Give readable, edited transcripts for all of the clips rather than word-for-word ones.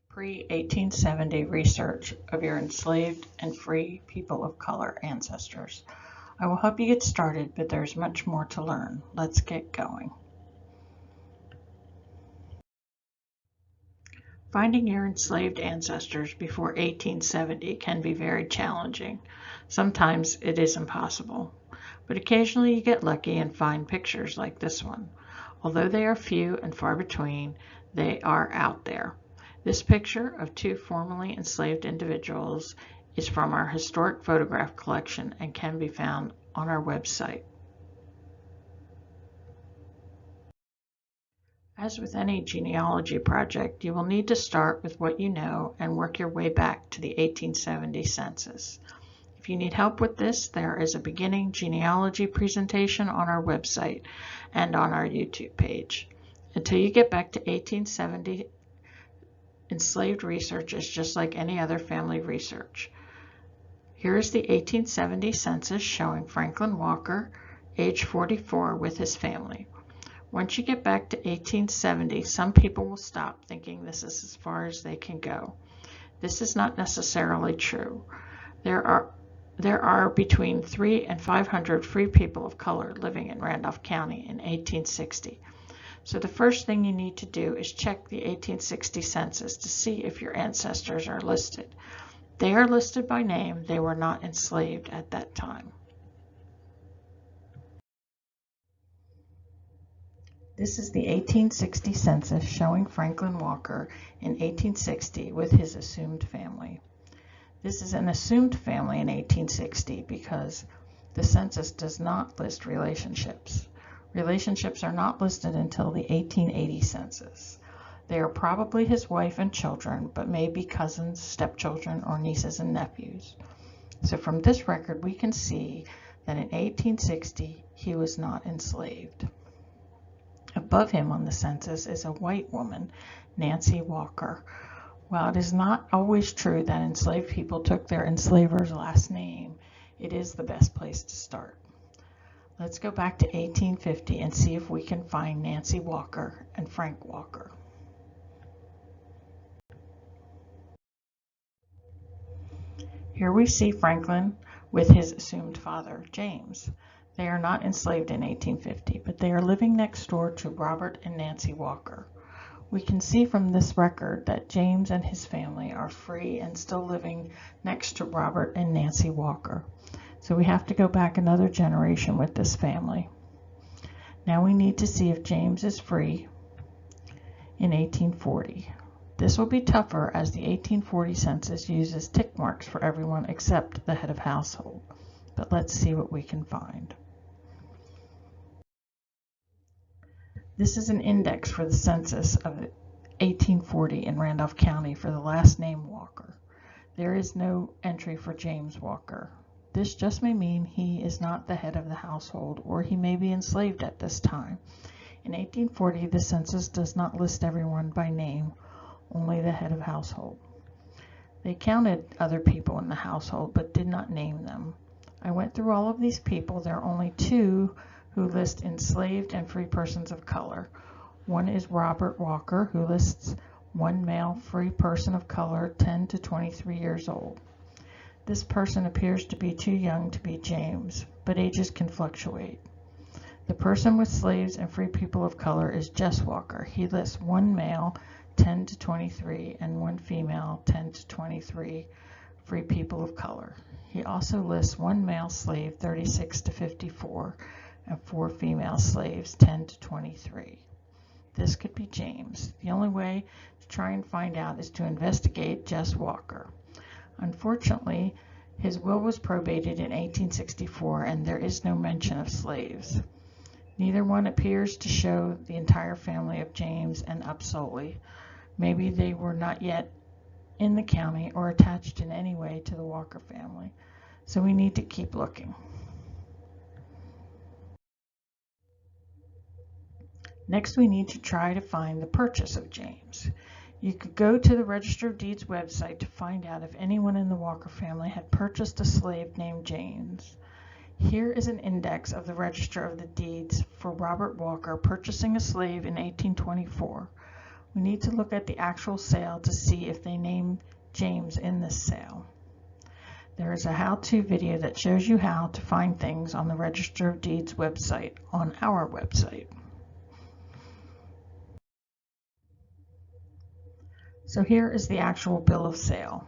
Pre-1870 research of your enslaved and free people of color ancestors. I will help you get started, but there's much more to learn. Let's get going. Finding your enslaved ancestors before 1870 can be very challenging. Sometimes it is impossible, but occasionally you get lucky and find pictures like this one. Although they are few and far between, they are out there. This picture of two formerly enslaved individuals is from our historic photograph collection and can be found on our website. As with any genealogy project, you will need to start with what you know and work your way back to the 1870 census. If you need help with this, there is a beginning genealogy presentation on our website and on our YouTube page. Until you get back to 1870, enslaved research is just like any other family research. Here is the 1870 census showing Franklin Walker, age 44, with his family. Once you get back to 1870, some people will stop thinking this is as far as they can go. This is not necessarily true. There are between 300 and 500 free people of color living in Randolph County in 1860. So the first thing you need to do is check the 1860 census to see if your ancestors are listed. They are listed by name. They were not enslaved at that time. This is the 1860 census showing Franklin Walker in 1860 with his assumed family. This is an assumed family in 1860 because the census does not list relationships. Relationships are not listed until the 1880 census. They are probably his wife and children, but may be cousins, stepchildren, or nieces and nephews. So from this record, we can see that in 1860, he was not enslaved. Above him on the census is a white woman, Nancy Walker. While it is not always true that enslaved people took their enslaver's last name, it is the best place to start. Let's go back to 1850 and see if we can find Nancy Walker and Frank Walker. Here we see Franklin with his assumed father, James. They are not enslaved in 1850, but they are living next door to Robert and Nancy Walker. We can see from this record that James and his family are free and still living next to Robert and Nancy Walker. So we have to go back another generation with this family. Now we need to see if James is free in 1840. This will be tougher as the 1840 census uses tick marks for everyone except the head of household. But let's see what we can find. This is an index for the census of 1840 in Randolph County for the last name Walker. There is no entry for James Walker. This just may mean he is not the head of the household, or he may be enslaved at this time. In 1840, the census does not list everyone by name, only the head of household. They counted other people in the household, but did not name them. I went through all of these people. There are only two who list enslaved and free persons of color. One is Robert Walker, who lists one male free person of color, 10 to 23 years old. This person appears to be too young to be James, but ages can fluctuate. The person with slaves and free people of color is Jess Walker. He lists one male, 10 to 23, and one female, 10 to 23, free people of color. He also lists one male slave, 36 to 54, and four female slaves, 10 to 23. This could be James. The only way to try and find out is to investigate Jess Walker. Unfortunately, his will was probated in 1864, and there is no mention of slaves. Neither one appears to show the entire family of James and Upsoli. Maybe they were not yet in the county or attached in any way to the Walker family. So we need to keep looking. Next, we need to try to find the purchase of James. You could go to the Register of Deeds website to find out if anyone in the Walker family had purchased a slave named James. Here is an index of the Register of the Deeds for Robert Walker purchasing a slave in 1824. We need to look at the actual sale to see if they named James in this sale. There is a how-to video that shows you how to find things on the Register of Deeds website on our website. So here is the actual bill of sale.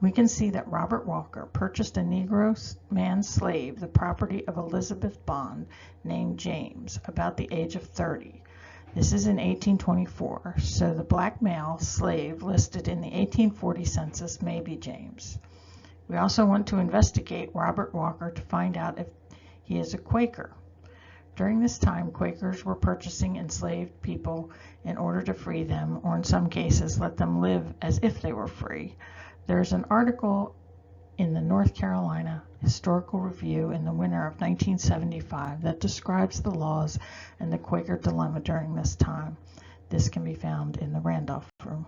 We can see that Robert Walker purchased a Negro man slave, the property of Elizabeth Bond, named James, about the age of 30. This is in 1824, so the black male slave listed in the 1840 census may be James. We also want to investigate Robert Walker to find out if he is a Quaker. During this time, Quakers were purchasing enslaved people in order to free them, or in some cases, let them live as if they were free. There's an article in the North Carolina Historical Review in the winter of 1975 that describes the laws and the Quaker dilemma during this time. This can be found in the Randolph Room.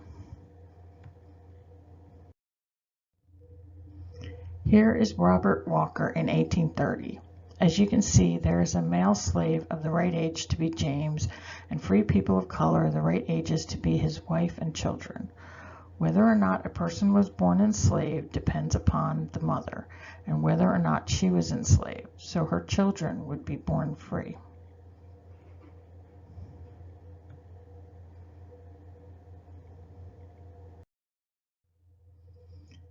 Here is Robert Walker in 1830. As you can see, there is a male slave of the right age to be James, and free people of color the right ages to be his wife and children. Whether or not a person was born enslaved depends upon the mother, and whether or not she was enslaved, so her children would be born free.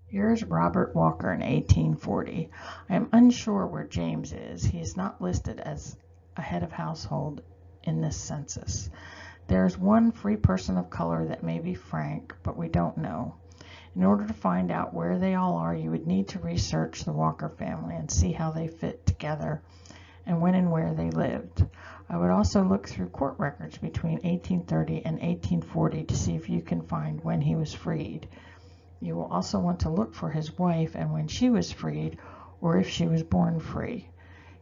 Here's Robert Walker in 1840. I am unsure where James is. He is not listed as a head of household in this census. There is one free person of color that may be Frank, but we don't know. In order to find out where they all are, you would need to research the Walker family and see how they fit together and when and where they lived. I would also look through court records between 1830 and 1840 to see if you can find when he was freed. You will also want to look for his wife and when she was freed, or if she was born free.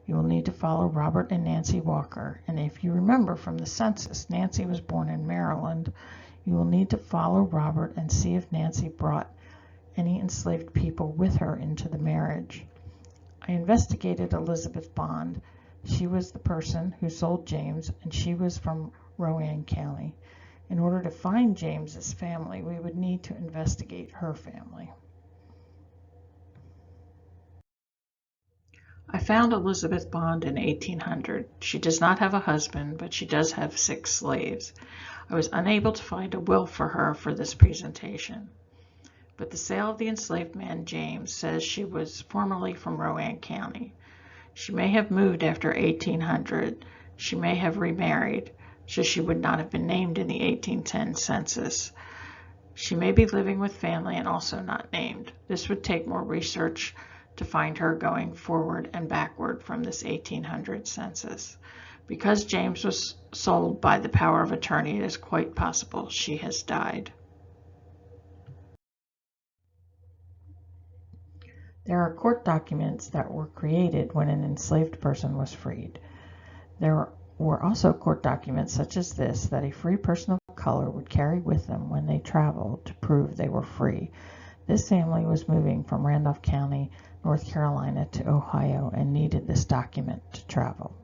You will need to follow Robert and Nancy Walker, and if you remember from the census, Nancy was born in Maryland. You will need to follow Robert and see if Nancy brought any enslaved people with her into the marriage. I investigated Elizabeth Bond. She was the person who sold James, and she was from Rowan County. In order to find James's family, we would need to investigate her family. I found Elizabeth Bond in 1800. She does not have a husband, but she does have 6 slaves. I was unable to find a will for her for this presentation. But the sale of the enslaved man James says she was formerly from Rowan County. She may have moved after 1800. She may have remarried, so she would not have been named in the 1810 census. She may be living with family and also not named. This would take more research to find her going forward and backward from this 1800 census. Because James was sold by the power of attorney, it is quite possible she has died. There are court documents that were created when an enslaved person was freed. There were also court documents such as this that a free person of color would carry with them when they traveled to prove they were free. This family was moving from Randolph County, North Carolina to Ohio and needed this document to travel.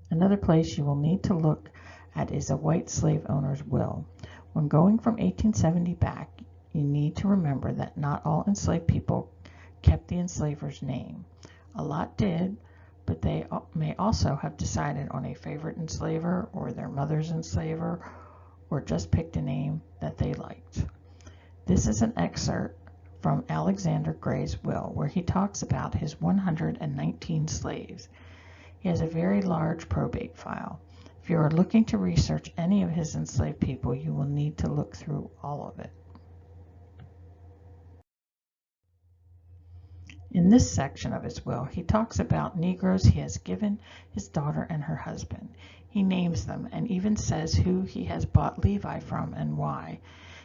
Another place you will need to look at is a white slave owner's will. When going from 1870 back, you need to remember that not all enslaved people kept the enslaver's name. A lot did, but they may also have decided on a favorite enslaver or their mother's enslaver, or just picked a name that they liked. This is an excerpt from Alexander Gray's will, where he talks about his 119 slaves. He has a very large probate file. If you are looking to research any of his enslaved people, you will need to look through all of it. In this section of his will, he talks about Negroes he has given his daughter and her husband. He names them and even says who he has bought Levi from and why.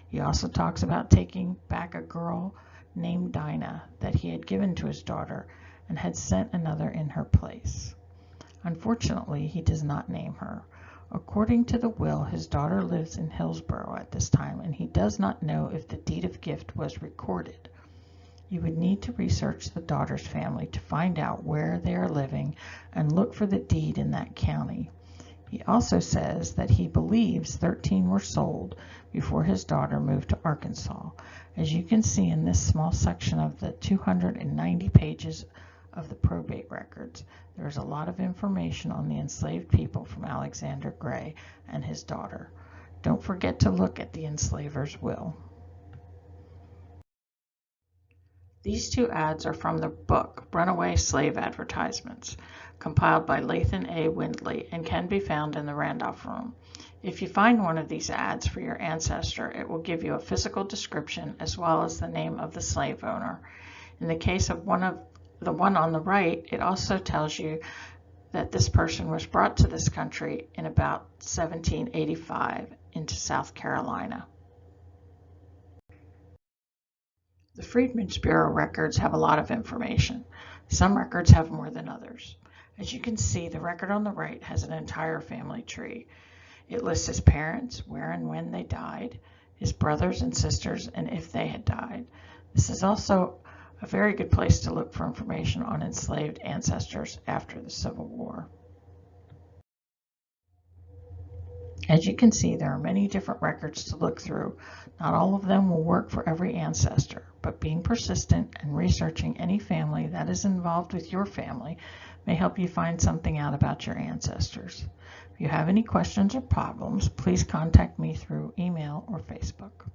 He also talks about taking back a girl named Dinah that he had given to his daughter and had sent another in her place. Unfortunately, he does not name her. According to the will, his daughter lives in Hillsborough at this time, and he does not know if the deed of gift was recorded. You would need to research the daughter's family to find out where they are living and look for the deed in that county. He also says that he believes 13 were sold before his daughter moved to Arkansas. As you can see in this small section of the 290 pages of the probate records, there is a lot of information on the enslaved people from Alexander Gray and his daughter. Don't forget to look at the enslaver's will. These two ads are from the book Runaway Slave Advertisements, compiled by Lathan A. Windley, and can be found in the Randolph Room. If you find one of these ads for your ancestor, it will give you a physical description as well as the name of the slave owner. In the case of the one on the right, it also tells you that this person was brought to this country in about 1785 into South Carolina. The Freedmen's Bureau records have a lot of information. Some records have more than others. As you can see, the record on the right has an entire family tree. It lists his parents, where and when they died, his brothers and sisters, and if they had died. This is also a very good place to look for information on enslaved ancestors after the Civil War. As you can see, there are many different records to look through. Not all of them will work for every ancestor, but being persistent and researching any family that is involved with your family may help you find something out about your ancestors. If you have any questions or problems, please contact me through email or Facebook.